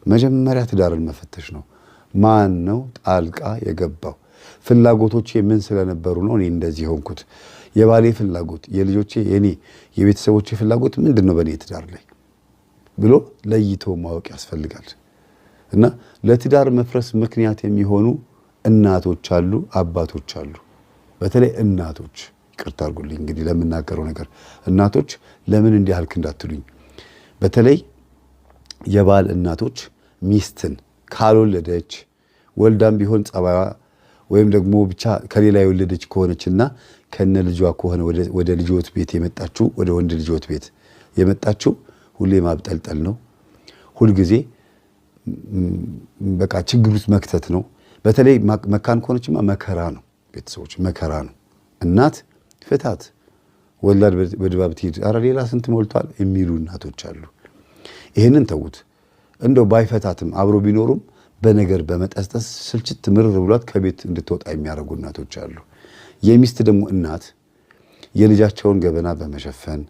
መጀመሪያ ትዳርን መፈተሽ ነው። ማን ነው ጣልቃ የገባው? ፍላጎቶቼ ምን ስለነበሩ ነው እኔ እንደዚህ ሆንኩት? የባሌ ፍላጎት፣ የልጆቼ፣ የኔ የቤተሰቦቼ ፍላጎት ምንድነው በኔ ትዳር ላይ ብሎ ለይቶ ማወቅ ያስፈልጋል። እና ለትዳር መፍረስ ምክንያት የሚሆኑ እናቶች አሉ፣ አባቶች አሉ። በተለይ እናቶች ይቅርታ አድርጉልኝ እንግዲህ ለምናገረው ነገር እናቶች ለምን እንዲህ አልክ እንዳትሉኝ። በተለይ የባል እናቶች ሚስትን ካልወለደች ወልዳም ቢሆን ጸባይዋ ወይም ደግሞ ብቻ ከሌላ የወለደች ከሆነችና ከነ ልጇ ከሆነ ወደ ልጆት ቤት የመጣችው ወደ ወንድ ልጆት ቤት የመጣችው ሁሌ ማብጠልጠል ነው። ሁል ጊዜ በቃ ችግር ውስጥ መክተት ነው። በተለይ መካን ከሆነችማ መከራ ነው። ቤተሰቦች መከራ ነው። እናት ፍታት ወላድ በድባብ ትሄድ፣ ኧረ ሌላ ስንት ሞልቷል የሚሉ እናቶች አሉ። ይሄንን ተውት። እንደው ባይፈታትም አብሮ ቢኖሩም በነገር በመጠስጠስ ስልችት ምርር ብሏት ከቤት እንድትወጣ የሚያደርጉ እናቶች አሉ። የሚስት ደግሞ እናት የልጃቸውን ገበና በመሸፈን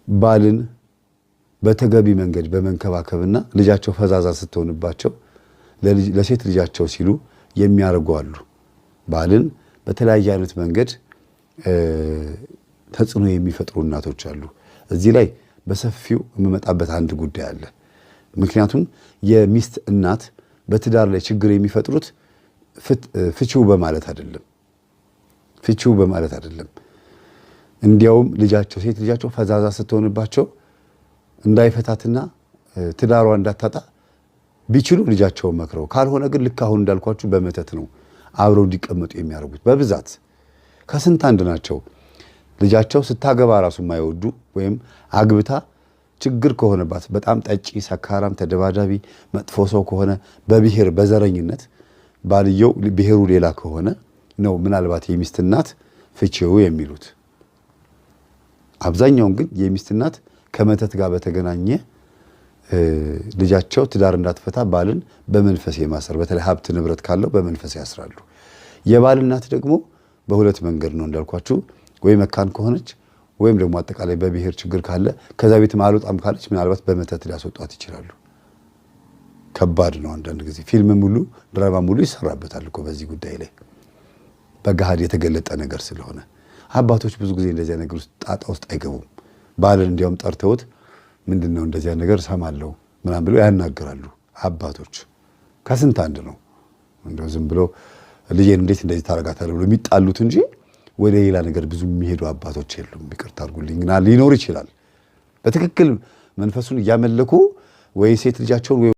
ባልን በተገቢ መንገድ በመንከባከብና ልጃቸው ፈዛዛ ስትሆንባቸው ለሴት ልጃቸው ሲሉ የሚያደርጉ አሉ። ባልን በተለያየ አይነት መንገድ ተጽዕኖ የሚፈጥሩ እናቶች አሉ። እዚህ ላይ በሰፊው የምመጣበት አንድ ጉዳይ አለ። ምክንያቱም የሚስት እናት በትዳር ላይ ችግር የሚፈጥሩት ፍቺው በማለት አይደለም። እንዲያውም ልጃቸው ሴት ልጃቸው ፈዛዛ ስትሆንባቸው እንዳይፈታትና ትዳሯ እንዳታጣ ቢችሉ ልጃቸውን መክረው፣ ካልሆነ ግን ልክ አሁን እንዳልኳችሁ በመተት ነው አብረው እንዲቀመጡ የሚያደርጉት። በብዛት ከስንት አንድ ናቸው። ልጃቸው ስታገባ ራሱ የማይወዱ ወይም አግብታ ችግር ከሆነባት በጣም ጠጪ፣ ሰካራም፣ ተደባዳቢ፣ መጥፎ ሰው ከሆነ በብሔር በዘረኝነት ባልየው ብሔሩ ሌላ ከሆነ ነው ምናልባት የሚስት እናት ፍቺው የሚሉት። አብዛኛውን ግን የሚስት እናት ከመተት ጋር በተገናኘ ልጃቸው ትዳር እንዳትፈታ ባልን በመንፈስ የማሰር በተለይ ሀብት ንብረት ካለው በመንፈስ ያስራሉ። የባል እናት ደግሞ በሁለት መንገድ ነው እንዳልኳችሁ፣ ወይ መካን ከሆነች ወይም ደግሞ አጠቃላይ በብሔር ችግር ካለ ከዛ ቤትም አልወጣም ካለች ምናልባት በመተት ሊያስወጧት ይችላሉ። ከባድ ነው። አንዳንድ ጊዜ ፊልም ሙሉ ድራማ ሙሉ ይሰራበታል እኮ በዚህ ጉዳይ ላይ በገሃድ የተገለጠ ነገር ስለሆነ። አባቶች ብዙ ጊዜ እንደዚያ ነገር ውስጥ ጣጣ ውስጥ አይገቡም። ባልን እንዲያውም ጠርተውት ምንድነው እንደዚያ ነገር ሰማለው ምናምን ብለው ያናገራሉ። አባቶች ከስንት አንድ ነው። እንደው ዝም ብሎ ልጄን እንዴት እንደዚህ ታረጋታለህ ብሎ የሚጣሉት እንጂ ወደ ሌላ ነገር ብዙ የሚሄዱ አባቶች የሉም። ይቅርታ አድርጉልኝና ሊኖር ይችላል። በትክክል መንፈሱን እያመለኩ ወይ ሴት ልጃቸውን